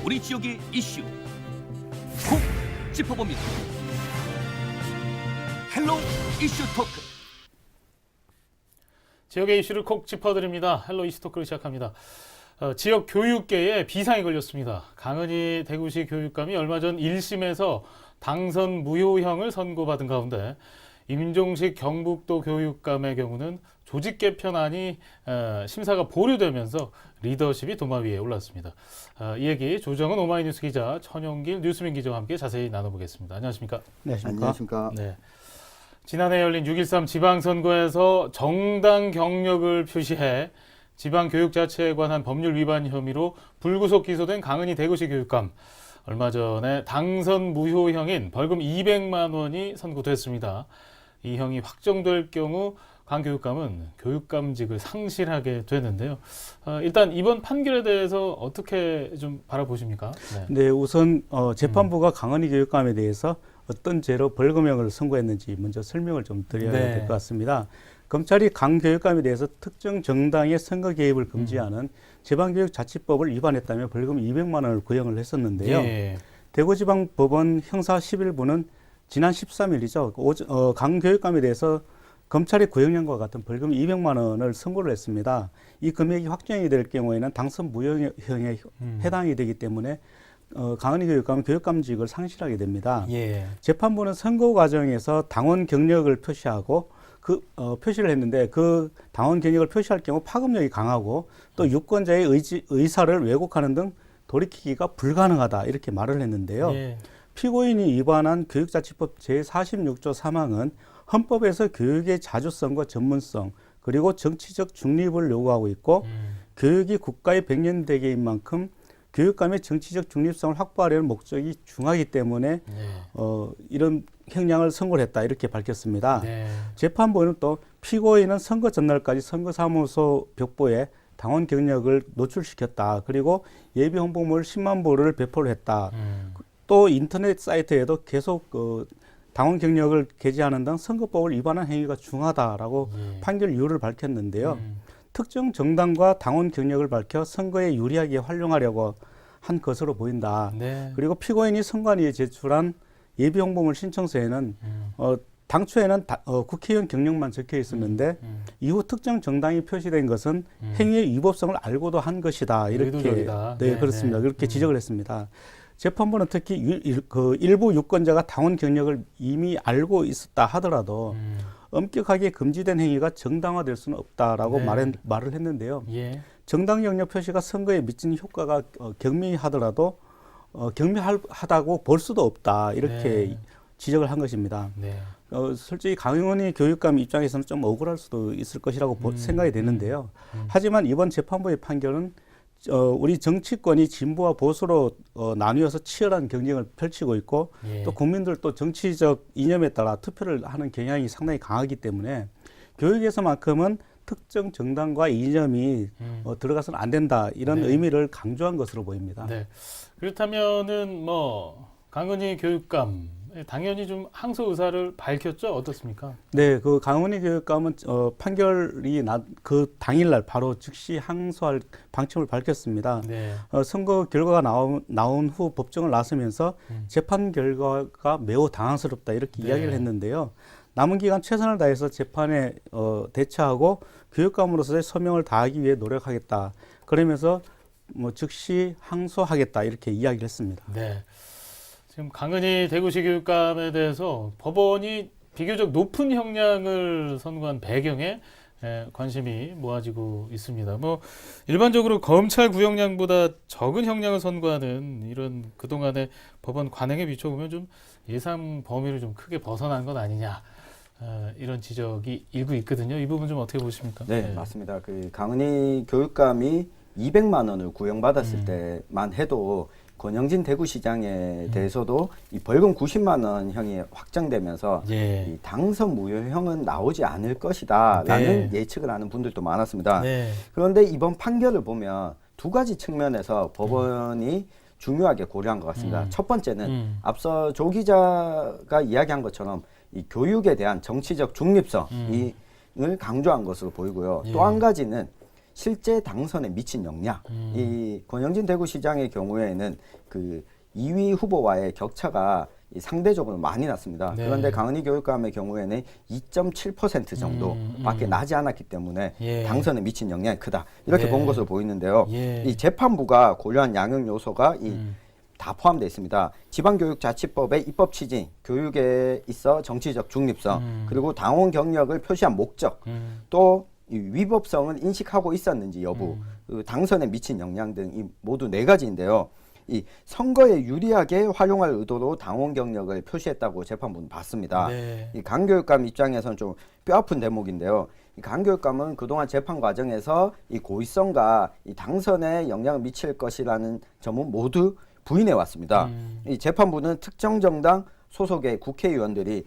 우리 지역의 이슈 콕 짚어봅니다. 헬로 이슈 토크. 지역의 이슈를 콕 짚어드립니다. 헬로 이슈 토크를 시작합니다. 지역 교육계에 비상이 걸렸습니다. 강은희 대구시 교육감이 얼마 전 1심에서 당선 무효형을 선고받은 가운데 임종식 경북도 교육감의 경우는 조직 개편안이 심사가 보류되면서 리더십이 도마 위에 올랐습니다. 이 얘기 조정은 오마이뉴스 기자, 천용길 뉴스민 기자와 함께 자세히 나눠보겠습니다. 안녕하십니까? 네, 안녕하십니까? 네. 지난해 열린 6.13 지방선거에서 정당 경력을 표시해 지방교육자치에 관한 법률 위반 혐의로 불구속 기소된 강은희 대구시 교육감. 얼마 전에 당선 무효형인 벌금 200만 원이 선고됐습니다. 이 형이 확정될 경우 강 교육감은 교육감직을 상실하게 되는데요. 일단 이번 판결에 대해서 어떻게 좀 바라보십니까? 네, 우선 재판부가 강은희 교육감에 대해서 어떤 죄로 벌금형을 선고했는지 먼저 설명을 좀 드려야 될 것 같습니다. 검찰이 강 교육감에 대해서 특정 정당의 선거 개입을 금지하는 지방교육자치법을 위반했다며 벌금 200만 원을 구형을 했었는데요. 예. 대구지방법원 형사 11부는 지난 13일이죠. 강 교육감에 대해서 검찰의 구형량과 같은 벌금 200만 원을 선고를 했습니다. 이 금액이 확정이 될 경우에는 당선 무효형에 해당이 되기 때문에 강은희 교육감은 교육감직을 상실하게 됩니다. 예. 재판부는 선거 과정에서 당원 경력을 표시하고 표시를 했는데 그 당원 경력을 표시할 경우 파급력이 강하고 또 유권자의 의사를 왜곡하는 등 돌이키기가 불가능하다 이렇게 말을 했는데요. 예. 피고인이 위반한 교육자치법 제46조 3항은 헌법에서 교육의 자주성과 전문성 그리고 정치적 중립을 요구하고 있고 교육이 국가의 백년대계인 만큼 교육감의 정치적 중립성을 확보하려는 목적이 중하기 때문에 이런 형량을 선고를 했다 이렇게 밝혔습니다. 네. 재판부는 또 피고인은 선거 전날까지 선거사무소 벽보에 당원 경력을 노출시켰다. 그리고 예비 홍보물 10만 부를 배포를 했다. 또 인터넷 사이트에도 계속 당원 경력을 게재하는 등 선거법을 위반한 행위가 중하다라고 판결 이유를 밝혔는데요. 특정 정당과 당원 경력을 밝혀 선거에 유리하게 활용하려고 한 것으로 보인다. 네. 그리고 피고인이 선관위에 제출한 예비 홍보물 신청서에는 당초에는 국회의원 경력만 적혀 있었는데 이후 특정 정당이 표시된 것은 행위의 위법성을 알고도 한 것이다. 이렇게 의도적이다. 네, 그렇습니다. 그렇게 지적을 했습니다. 재판부는 특히 일부 유권자가 당원 경력을 이미 알고 있었다 하더라도 엄격하게 금지된 행위가 정당화될 수는 없다라고 말을 했는데요. 예. 정당 경력 표시가 선거에 미치는 효과가 경미하더라도 경미하다고 볼 수도 없다 이렇게 지적을 한 것입니다. 네. 솔직히 강은희 교육감 입장에서는 좀 억울할 수도 있을 것이라고 생각이 되는데요. 하지만 이번 재판부의 판결은 우리 정치권이 진보와 보수로 나뉘어서 치열한 경쟁을 펼치고 있고 또 국민들도 정치적 이념에 따라 투표를 하는 경향이 상당히 강하기 때문에 교육에서만큼은 특정 정당과 이념이 들어가서는 안 된다 이런 의미를 강조한 것으로 보입니다. 네. 그렇다면은 강은희 교육감 당연히 좀 항소 의사를 밝혔죠? 어떻습니까? 네, 그 강은희 교육감은 판결이 그 당일날 바로 즉시 항소할 방침을 밝혔습니다. 네. 선거 결과가 나온 후 법정을 나서면서 재판 결과가 매우 당황스럽다 이렇게 이야기를 했는데요. 남은 기간 최선을 다해서 재판에 대처하고 교육감으로서의 소명을 다하기 위해 노력하겠다. 그러면서 즉시 항소하겠다 이렇게 이야기를 했습니다. 네. 지금 강은희 대구시 교육감에 대해서 법원이 비교적 높은 형량을 선고한 배경에 관심이 모아지고 있습니다. 일반적으로 검찰 구형량보다 적은 형량을 선고하는 이런 그동안의 법원 관행에 비춰보면 좀 예상 범위를 좀 크게 벗어난 것 아니냐. 이런 지적이 일부 있거든요. 이 부분 좀 어떻게 보십니까? 네, 맞습니다. 그 강은희 교육감이 200만 원을 구형받았을 때만 해도 권영진 대구시장에 대해서도 이 벌금 90만 원 형이 확정되면서 이 당선 무효형은 나오지 않을 것이다라는 예측을 하는 분들도 많았습니다. 그런데 이번 판결을 보면 두 가지 측면에서 법원이 중요하게 고려한 것 같습니다. 첫 번째는 앞서 조 기자가 이야기한 것처럼 이 교육에 대한 정치적 중립성을 강조한 것으로 보이고요. 또 한 가지는 실제 당선에 미친 영향. 이 권영진 대구시장의 경우에는 그 2위 후보와의 격차가 상대적으로 많이 났습니다. 네. 그런데 강은희 교육감의 경우에는 2.7% 정도밖에 나지 않았기 때문에 예. 당선에 미친 영향이 크다. 이렇게 네. 본 것으로 보이는데요. 예. 이 재판부가 고려한 양형 요소가 다 포함되어 있습니다. 지방교육자치법의 입법 취지, 교육에 있어 정치적 중립성, 그리고 당원 경력을 표시한 목적, 또 이 위법성을 인식하고 있었는지 여부, 그 당선에 미친 영향 등 이 모두 4가지인데요. 이 선거에 유리하게 활용할 의도로 당원 경력을 표시했다고 재판부는 봤습니다. 네. 이 강 교육감 입장에서는 좀 뼈아픈 대목인데요. 이 강 교육감은 그동안 재판 과정에서 이 고의성과 이 당선에 영향을 미칠 것이라는 점은 모두 부인해 왔습니다. 이 재판부는 특정 정당 소속의 국회의원들이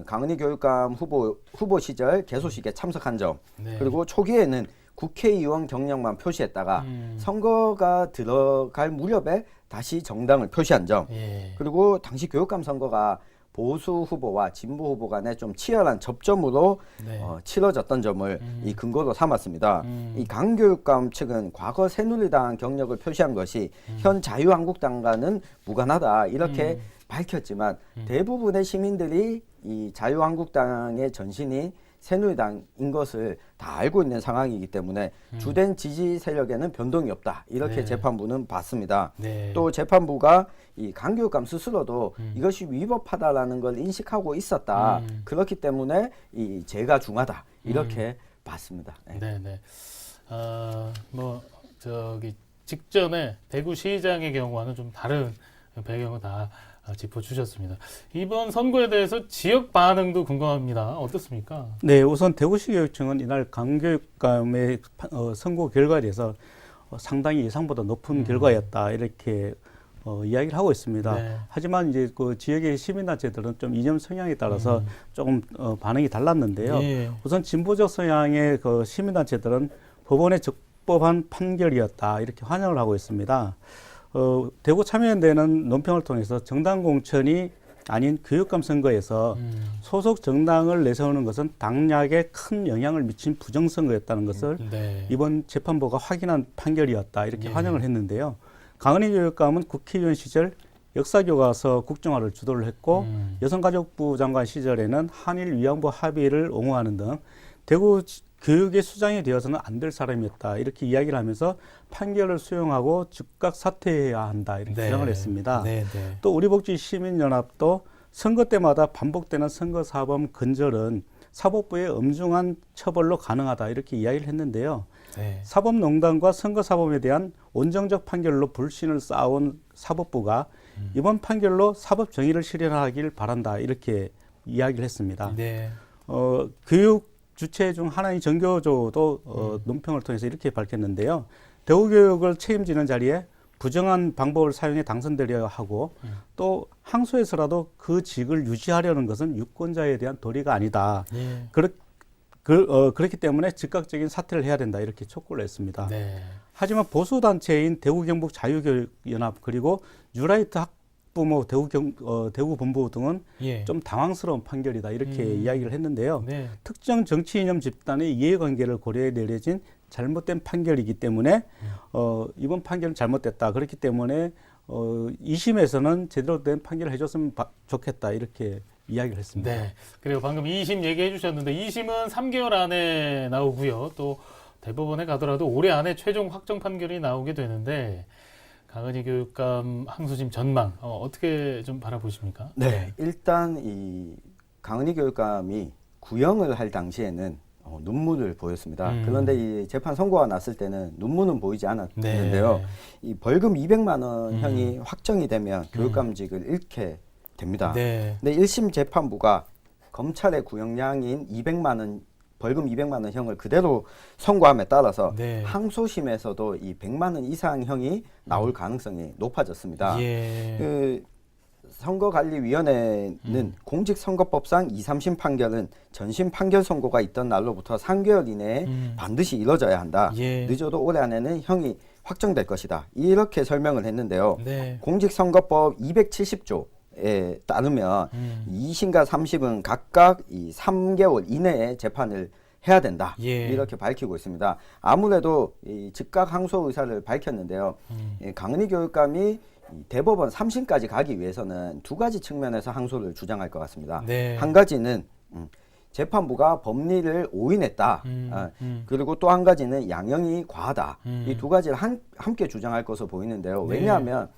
강은희 교육감 후보 시절 개소식에 참석한 점, 네. 그리고 초기에는 국회의원 경력만 표시했다가 선거가 들어갈 무렵에 다시 정당을 표시한 점, 예. 그리고 당시 교육감 선거가 보수 후보와 진보 후보 간에 좀 치열한 접점으로 네. 치러졌던 점을 이 근거로 삼았습니다. 이 강 교육감 측은 과거 새누리당 경력을 표시한 것이 현 자유한국당과는 무관하다 이렇게 밝혔지만 대부분의 시민들이 이 자유한국당의 전신이 새누리당인 것을 다 알고 있는 상황이기 때문에 주된 지지 세력에는 변동이 없다 이렇게 네. 재판부는 봤습니다. 네. 또 재판부가 이 강 교육감 스스로도 이것이 위법하다라는 걸 인식하고 있었다. 그렇기 때문에 이 죄가 중하다 이렇게 봤습니다. 네. 네, 네. 뭐 저기 직전에 대구시장의 경우와는 좀 다른 배경을 다 짚어주셨습니다. 이번 선거에 대해서 지역 반응도 궁금합니다. 어떻습니까? 네, 우선 대구시 교육청은 이날 강 교육감의 선거 결과에 대해서 상당히 예상보다 높은 결과였다 이렇게 이야기를 하고 있습니다. 네. 하지만 이제 그 지역의 시민단체들은 좀 이념 성향에 따라서 조금 반응이 달랐는데요. 예. 우선 진보적 성향의 그 시민단체들은 법원의 적법한 판결이었다 이렇게 환영을 하고 있습니다. 대구 참여연대는 논평을 통해서 정당 공천이 아닌 교육감 선거에서 소속 정당을 내세우는 것은 당락에 큰 영향을 미친 부정선거였다는 것을 네. 이번 재판부가 확인한 판결이었다 이렇게 예. 환영을 했는데요. 강은희 교육감은 국회의원 시절 역사교과서 국정화를 주도를 했고 여성가족부 장관 시절에는 한일 위안부 합의를 옹호하는 등 대구 교육의 수장이 되어서는 안 될 사람이었다 이렇게 이야기를 하면서 판결을 수용하고 즉각 사퇴해야 한다 이렇게 네. 주장을 했습니다. 네, 네. 또 우리복지시민연합도 선거 때마다 반복되는 선거사범 근절은 사법부의 엄중한 처벌로 가능하다 이렇게 이야기를 했는데요. 네. 사법농단과 선거사범에 대한 온정적 판결로 불신을 쌓아온 사법부가 이번 판결로 사법정의를 실현하길 바란다 이렇게 이야기를 했습니다. 네. 교육 주체 중 하나인 전교조도 논평을 통해서 이렇게 밝혔는데요. 대우교육을 책임지는 자리에 부정한 방법을 사용해 당선되려 하고 또 항소해서라도 그 직을 유지하려는 것은 유권자에 대한 도리가 아니다. 예. 그렇기 때문에 즉각적인 사퇴를 해야 된다 이렇게 촉구를 했습니다. 네. 하지만 보수단체인 대구경북자유교육연합 그리고 뉴라이트 학부모 대구본부 등은 예. 좀 당황스러운 판결이다 이렇게 이야기를 했는데요. 네. 특정 정치 이념 집단의 이해관계를 고려해 내려진 잘못된 판결이기 때문에 이번 판결은 잘못됐다. 그렇기 때문에 2심에서는 제대로 된 판결을 해줬으면 좋겠다 이렇게 이야기를 했습니다. 네. 그리고 방금 2심 얘기해 주셨는데 2심은 3개월 안에 나오고요. 또 대법원에 가더라도 올해 안에 최종 확정 판결이 나오게 되는데 강은희 교육감 항소심 전망 어떻게 좀 바라보십니까? 네, 일단 이 강은희 교육감이 구형을 할 당시에는 눈물을 보였습니다. 그런데 이 재판 선고가 났을 때는 눈물은 보이지 않았는데요. 네. 이 벌금 200만 원형이 확정이 되면 교육감직을 잃게 됩니다. 네. 근데 1심 재판부가 검찰의 구형량인 200만 원 벌금 200만 원형을 그대로 선고함에 따라서 네. 항소심에서도 이 100만 원 이상형이 나올 가능성이 높아졌습니다. 예. 그 선거관리위원회는 공직선거법상 2, 3심 판결은 전심 판결 선고가 있던 날로부터 3개월 이내에 반드시 이뤄져야 한다. 예. 늦어도 올해 안에는 형이 확정될 것이다. 이렇게 설명을 했는데요. 네. 공직선거법 270조에 따르면 2심과 3심은 각각 이 3개월 이내에 재판을 해야 된다. 예. 이렇게 밝히고 있습니다. 아무래도 이 즉각 항소 의사를 밝혔는데요. 이 강은희 교육감이 이 대법원 3심까지 가기 위해서는 두 가지 측면에서 항소를 주장할 것 같습니다. 네. 한 가지는 재판부가 법리를 오인했다. 그리고 또 한 가지는 양형이 과하다. 이 두 가지를 함께 주장할 것으로 보이는데요. 네. 왜냐하면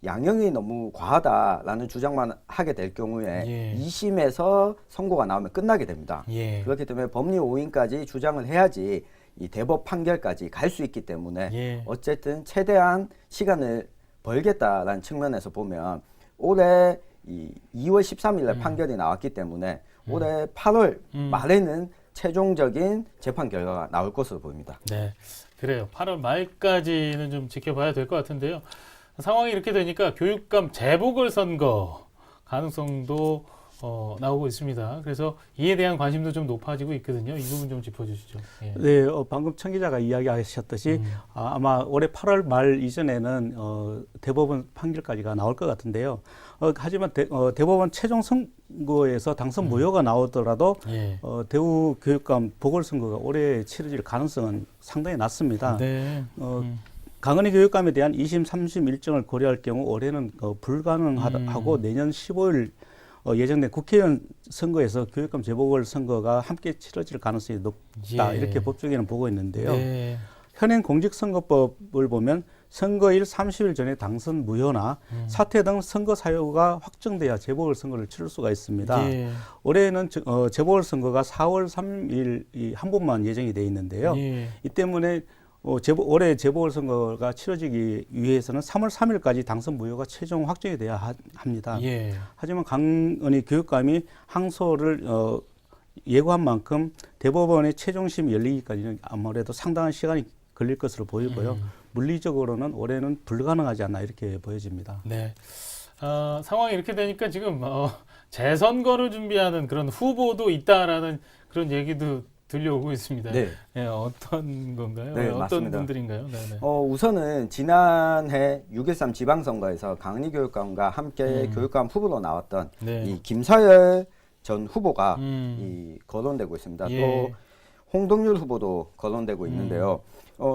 양형이 너무 과하다라는 주장만 하게 될 경우에 예. 2심에서 선고가 나오면 끝나게 됩니다. 예. 그렇기 때문에 법리 오인까지 주장을 해야지 이 대법 판결까지 갈 수 있기 때문에 예. 어쨌든 최대한 시간을 벌겠다라는 측면에서 보면 올해 이 2월 13일 날 판결이 나왔기 때문에 올해 8월 말에는 최종적인 재판 결과가 나올 것으로 보입니다. 네, 그래요. 8월 말까지는 좀 지켜봐야 될 것 같은데요. 상황이 이렇게 되니까 교육감 재보궐선거 가능성도 나오고 있습니다. 그래서 이에 대한 관심도 좀 높아지고 있거든요. 이 부분 좀 짚어주시죠. 예. 네, 방금 청 기자가 이야기하셨듯이 아마 올해 8월 말 이전에는 대법원 판결까지가 나올 것 같은데요. 하지만 대법원 최종 선거에서 당선 무효가 나오더라도 예. 대구 교육감 보궐선거가 올해 치러질 가능성은 상당히 낮습니다. 네. 강은희 교육감에 대한 2심, 3심 일정을 고려할 경우 올해는 불가능하고 내년 15일 예정된 국회의원 선거에서 교육감 재보궐선거가 함께 치러질 가능성이 높다. 예. 이렇게 법조계는 보고 있는데요. 네. 현행 공직선거법을 보면 선거일 30일 전에 당선 무효나 사퇴 등 선거 사유가 확정돼야 재보궐선거를 치를 수가 있습니다. 예. 올해는 재보궐선거가 4월 3일 한 번만 예정이 돼 있는데요. 예. 이 때문에 올해 재보궐선거가 치러지기 위해서는 3월 3일까지 당선 무효가 최종 확정이 돼야 합니다. 예. 하지만 강은희 교육감이 항소를 예고한 만큼 대법원의 최종심이 열리기까지는 아무래도 상당한 시간이 걸릴 것으로 보이고요. 물리적으로는 올해는 불가능하지 않나 이렇게 보여집니다. 네. 상황이 이렇게 되니까 지금 재선거를 준비하는 그런 후보도 있다라는 그런 얘기도 들려오고 있습니다. 네. 예, 어떤 건가요? 네, 어떤 맞습니다. 분들인가요? 네네. 우선은 지난해 6.13 지방선거에서 강은희 교육감과 함께 교육감 후보로 나왔던 네. 이 김사열 전 후보가 이 거론되고 있습니다. 예. 또 홍동률 후보도 거론되고 있는데요.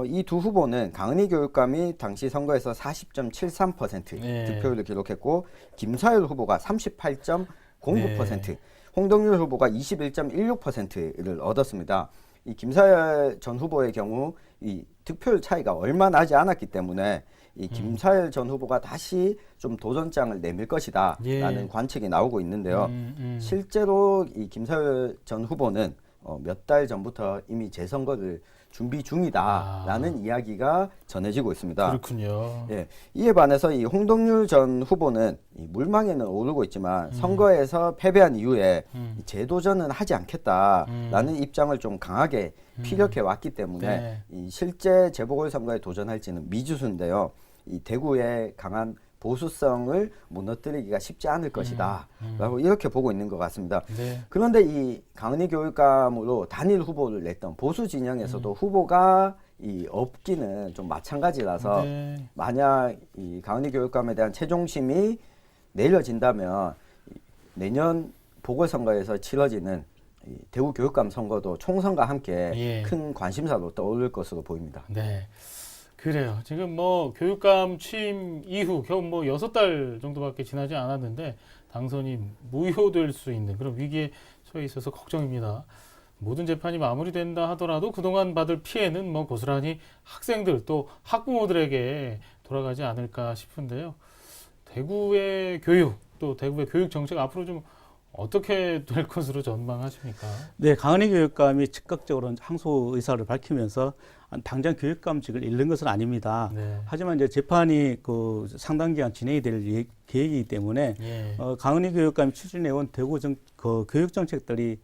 이 두 후보는 강은희 교육감이 당시 선거에서 40.73% 예. 득표율을 기록했고 김사열 후보가 38.09%, 홍동률 후보가 21.16%를 얻었습니다. 이 김사열 전 후보의 경우 이 득표율 차이가 얼마 나지 않았기 때문에 이 김사열 전 후보가 다시 좀 도전장을 내밀 것이다라는 관측이 나오고 있는데요. 실제로 이 김사열 전 후보는 몇 달 전부터 이미 재선거를 준비 중이다라는 이야기가 전해지고 있습니다. 그렇군요. 예, 이에 반해서 이 홍동률 전 후보는 이 물망에는 오르고 있지만 선거에서 패배한 이후에 이 재도전은 하지 않겠다라는 입장을 좀 강하게 피력해 왔기 때문에 네. 이 실제 재보궐선거에 도전할지는 미지수인데요. 이 대구의 강한 보수성을 무너뜨리기가 쉽지 않을 것이다 라고 이렇게 보고 있는 것 같습니다. 네. 그런데 이 강은희 교육감으로 단일 후보를 냈던 보수 진영에서도 후보가 이 없기는 좀 마찬가지라서 네. 만약 이 강은희 교육감에 대한 최종심이 내려진다면 내년 보궐선거에서 치러지는 이 대구 교육감 선거도 총선과 함께 예. 큰 관심사로 떠오를 것으로 보입니다. 네. 그래요. 지금 뭐 교육감 취임 이후 겨우 뭐 6달 정도밖에 지나지 않았는데 당선이 무효될 수 있는 그런 위기에 처해 있어서 걱정입니다. 모든 재판이 마무리된다 하더라도 그동안 받을 피해는 뭐 고스란히 학생들 또 학부모들에게 돌아가지 않을까 싶은데요. 대구의 교육 또 대구의 교육 정책 앞으로 좀 어떻게 될 것으로 전망하십니까? 네, 강은희 교육감이 즉각적으로 항소 의사를 밝히면서 당장 교육감직을 잃는 것은 아닙니다. 네. 하지만 이제 재판이 상당 기간 진행이 될 계획이기 때문에 예. 강은희 교육감이 추진해온 대구 교육 정책들이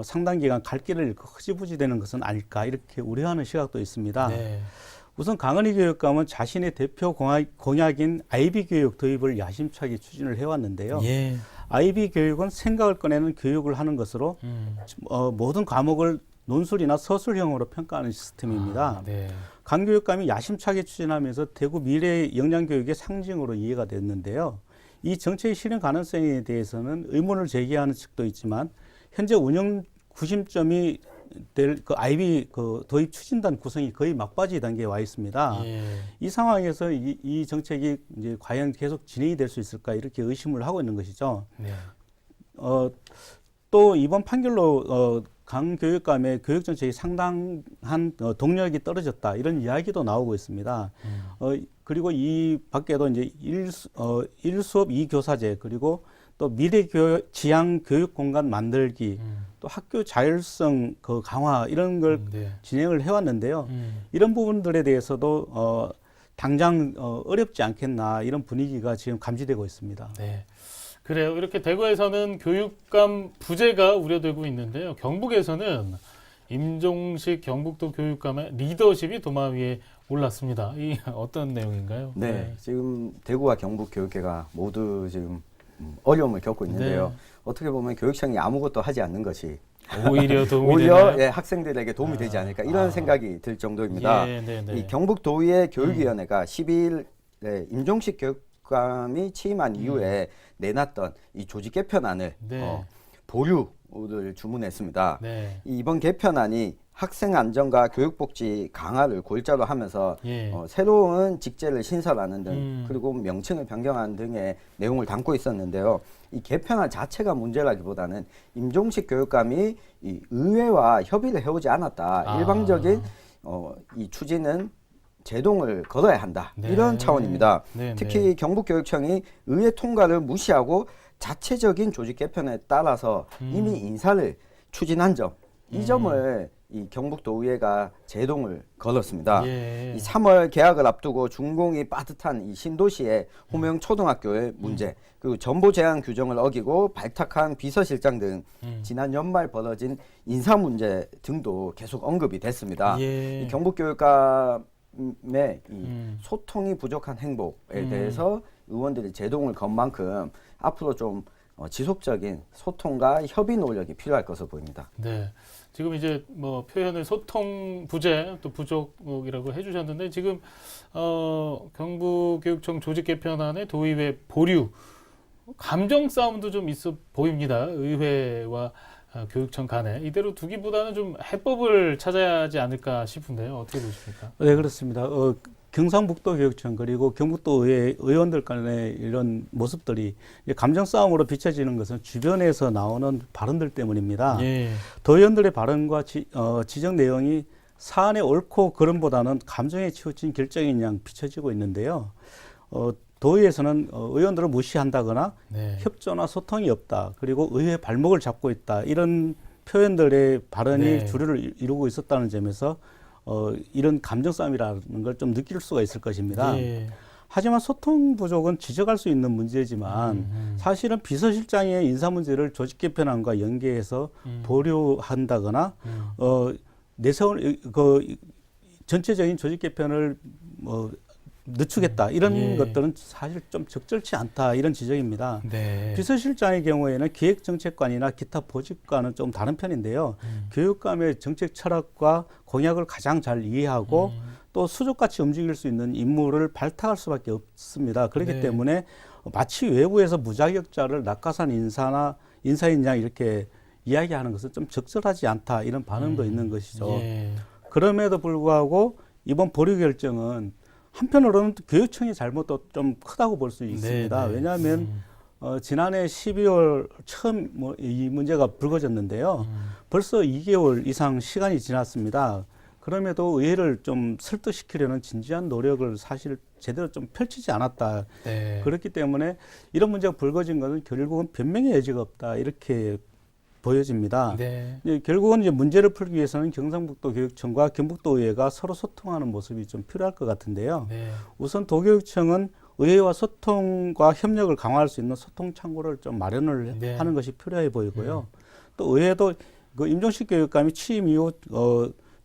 상당 기간 갈 길을 잃고 흐지부지되는 것은 아닐까 이렇게 우려하는 시각도 있습니다. 네. 우선 강은희 교육감은 자신의 대표 공약인 IB 교육 도입을 야심차게 추진을 해왔는데요. 예. IB 교육은 생각을 꺼내는 교육을 하는 것으로 모든 과목을 논술이나 서술형으로 평가하는 시스템입니다. 네. 강 교육감이 야심차게 추진하면서 대구 미래 영양교육의 상징으로 이해가 됐는데요. 이 정책의 실현 가능성에 대해서는 의문을 제기하는 측도 있지만 현재 운영 구심점이 될 그 아이비 그 도입 추진단 구성이 거의 막바지 단계에 와 있습니다. 예. 이 상황에서 이 정책이 이제 과연 계속 진행이 될 수 있을까 이렇게 의심을 하고 있는 것이죠. 네. 또 이번 판결로 강교육감의 교육 정책이 상당한 동력이 떨어졌다 이런 이야기도 나오고 있습니다. 그리고 이 밖에도 이제 1수업 2교사제 그리고 또 미래 지향 교육 공간 만들기 또 학교 자율성 그 강화 이런 걸 네. 진행을 해왔는데요. 이런 부분들에 대해서도 당장 어렵지 않겠나 이런 분위기가 지금 감지되고 있습니다. 네. 그래요. 이렇게 대구에서는 교육감 부재가 우려되고 있는데요. 경북에서는 임종식 경북도 교육감의 리더십이 도마 위에 올랐습니다. 이 어떤 내용인가요? 네, 지금 대구와 경북 교육계가 모두 지금 어려움을 겪고 있는데요. 네. 어떻게 보면 교육청이 아무것도 하지 않는 것이 오히려 도움이 오히려 되나요? 예, 학생들에게 도움이 되지 않을까 이런 생각이 들 정도입니다. 예, 네, 네. 이 경북도의회 교육위원회가 12일 임종식 교육감이 취임한 이후에 내놨던 이 조직 개편안을 네. 보류를 주문했습니다. 네. 이번 개편안이 학생 안전과 교육복지 강화를 골자로 하면서 예. 새로운 직제를 신설하는 등 음. 그리고 명칭을 변경하는 등의 내용을 담고 있었는데요. 이 개편안 자체가 문제라기보다는 임종식 교육감이 이 의회와 협의를 해오지 않았다. 아. 일방적인 이 추진은 제동을 걸어야 한다. 네. 이런 차원입니다. 네, 특히 네. 경북교육청이 의회 통과를 무시하고 자체적인 조직 개편에 따라서 이미 인사를 추진한 점, 이 점을 이 경북도의회가 제동을 걸었습니다. 예. 이 3월 개학을 앞두고 준공이 빠듯한 이 신도시의 호명 초등학교의 문제, 그리고 정보 제한 규정을 어기고 발탁한 비서실장 등 지난 연말 벌어진 인사 문제 등도 계속 언급이 됐습니다. 예. 이 경북교육감의 이 소통이 부족한 행보에 대해서 의원들이 제동을 건 만큼 앞으로 좀 지속적인 소통과 협의 노력이 필요할 것으로 보입니다. 네. 지금 이제 뭐 표현을 소통 부재 또 부족이라고 해주셨는데 지금 경북교육청 조직 개편안의 도의회 보류 감정 싸움도 좀 있어 보입니다. 의회와 교육청 간에 이대로 두기보다는 좀 해법을 찾아야 하지 않을까 싶은데요. 어떻게 보십니까? 네, 그렇습니다. 경상북도 교육청 그리고 경북도 의회 의원들 간의 이런 모습들이 감정 싸움으로 비춰지는 것은 주변에서 나오는 발언들 때문입니다. 예. 도의원들의 발언과 지적 내용이 사안의 옳고 그름보다는 감정에 치우친 결정인 양 비춰지고 있는데요. 도의에서는 의원들을 무시한다거나 네. 협조나 소통이 없다. 그리고 의회 발목을 잡고 있다. 이런 표현들의 발언이 네. 주류를 이루고 있었다는 점에서 이런 감정 싸움이라는 걸 좀 느낄 수가 있을 것입니다. 예. 하지만 소통 부족은 지적할 수 있는 문제지만 사실은 비서실장의 인사 문제를 조직 개편안과 연계해서 보류한다거나 내세울 전체적인 조직 개편을 늦추겠다 이런 예. 것들은 사실 좀 적절치 않다 이런 지적입니다. 네. 비서실장의 경우에는 기획정책관이나 기타 보직과는 좀 다른 편인데요. 교육감의 정책 철학과 공약을 가장 잘 이해하고 또 수족같이 움직일 수 있는 인물을 발탁할 수밖에 없습니다. 그렇기 네. 때문에 마치 외부에서 무자격자를 낙하산 인사인 양 이렇게 이야기하는 것은 좀 적절하지 않다 이런 반응도 있는 것이죠. 예. 그럼에도 불구하고 이번 보류 결정은 한편으로는 교육청의 잘못도 좀 크다고 볼 수 있습니다. 네, 네. 왜냐하면 지난해 12월 처음 이 문제가 불거졌는데요. 벌써 2개월 이상 시간이 지났습니다. 그럼에도 의회를 좀 설득시키려는 진지한 노력을 사실 제대로 좀 펼치지 않았다. 네. 그렇기 때문에 이런 문제가 불거진 것은 결국은 변명의 여지가 없다. 이렇게 보여집니다. 네. 결국은 이제 문제를 풀기 위해서는 경상북도 교육청과 경북도의회가 서로 소통하는 모습이 좀 필요할 것 같은데요. 네. 우선 도교육청은 의회와 소통과 협력을 강화할 수 있는 소통 창구를 좀 마련을 네. 하는 것이 필요해 보이고요. 또 의회도 그 임종식 교육감이 취임 이후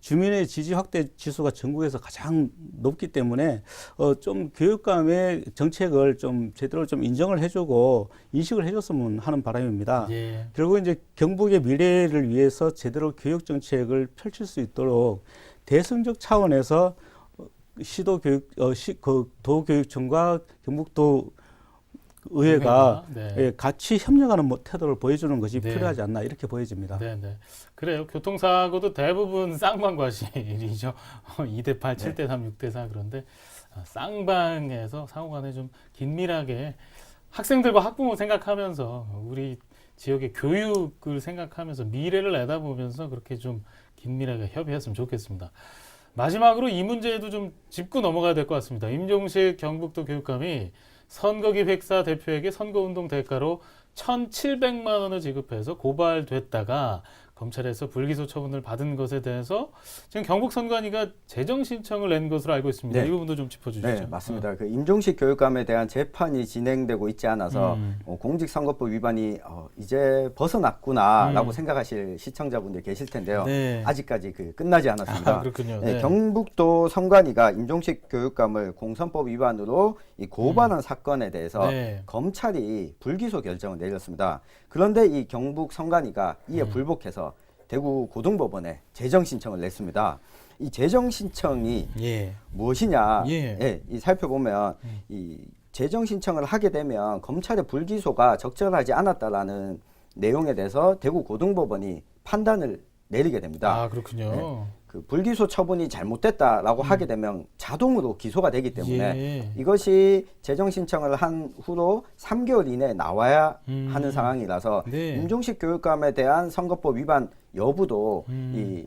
주민의 지지 확대 지수가 전국에서 가장 높기 때문에 좀 교육감의 정책을 좀 제대로 좀 인정을 해주고 인식을 해줬으면 하는 바람입니다. 예. 결국 이제 경북의 미래를 위해서 제대로 교육 정책을 펼칠 수 있도록 대승적 차원에서 도교육청과 경북도 의회가 네. 예, 같이 협력하는 태도를 보여주는 것이 네. 필요하지 않나 이렇게 보여집니다. 네. 그래요. 교통사고도 대부분 쌍방과실이죠. 2대8, 7대3, 6대4 그런데 쌍방에서 사고가 좀 긴밀하게 학생들과 학부모 생각하면서 우리 지역의 교육을 생각하면서 미래를 내다보면서 그렇게 좀 긴밀하게 협의했으면 좋겠습니다. 마지막으로 이 문제에도 좀 짚고 넘어가야 될 것 같습니다. 임종식 경북도 교육감이 선거기획사 대표에게 선거운동 대가로 1,700만 원을 지급해서 고발됐다가 검찰에서 불기소 처분을 받은 것에 대해서 지금 경북선관위가 재정 신청을 낸 것으로 알고 있습니다. 네. 이 부분도 좀 짚어주시죠. 네, 맞습니다. 그 임종식 교육감에 대한 재판이 진행되고 있지 않아서 공직선거법 위반이 이제 벗어났구나라고 생각하실 시청자분들 계실 텐데요. 네. 아직까지 끝나지 않았습니다. 그렇군요. 네, 네. 경북도 경북도 선관위가 임종식 교육감을 공선법 위반으로 고발한 사건에 대해서 네. 검찰이 불기소 결정을 내렸습니다. 그런데 이 경북 선관위가 이에 불복해서 대구 고등법원에 재정 신청을 냈습니다. 이 재정 신청이 예. 무엇이냐? 예. 이 살펴보면 이 재정 신청을 하게 되면 검찰의 불기소가 적절하지 않았다라는 내용에 대해서 대구 고등법원이 판단을 내리게 됩니다. 아, 그렇군요. 네. 그 불기소 처분이 잘못됐다라고 하게 되면 자동으로 기소가 되기 때문에 예. 이것이 재정 신청을 한 후로 3개월 이내에 나와야 하는 상황이라서 네. 임종식 교육감에 대한 선거법 위반 여부도 이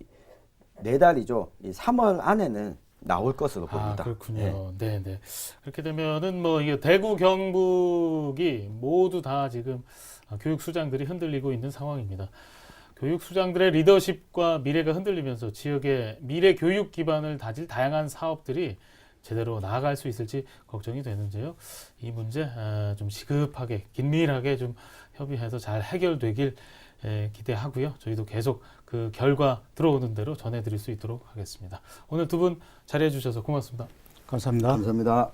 내달이죠. 이 3월 안에는 나올 것으로 봅니다. 아, 그렇군요. 네. 그렇게 되면은 이게 대구 경북이 모두 다 지금 교육 수장들이 흔들리고 있는 상황입니다. 교육 수장들의 리더십과 미래가 흔들리면서 지역의 미래 교육 기반을 다질 다양한 사업들이 제대로 나아갈 수 있을지 걱정이 되는데요. 이 문제 좀 시급하게 긴밀하게 좀 협의해서 잘 해결되길 기대하고요. 저희도 계속 그 결과 들어오는 대로 전해드릴 수 있도록 하겠습니다. 오늘 두 분 자리해 주셔서 고맙습니다. 감사합니다. 감사합니다.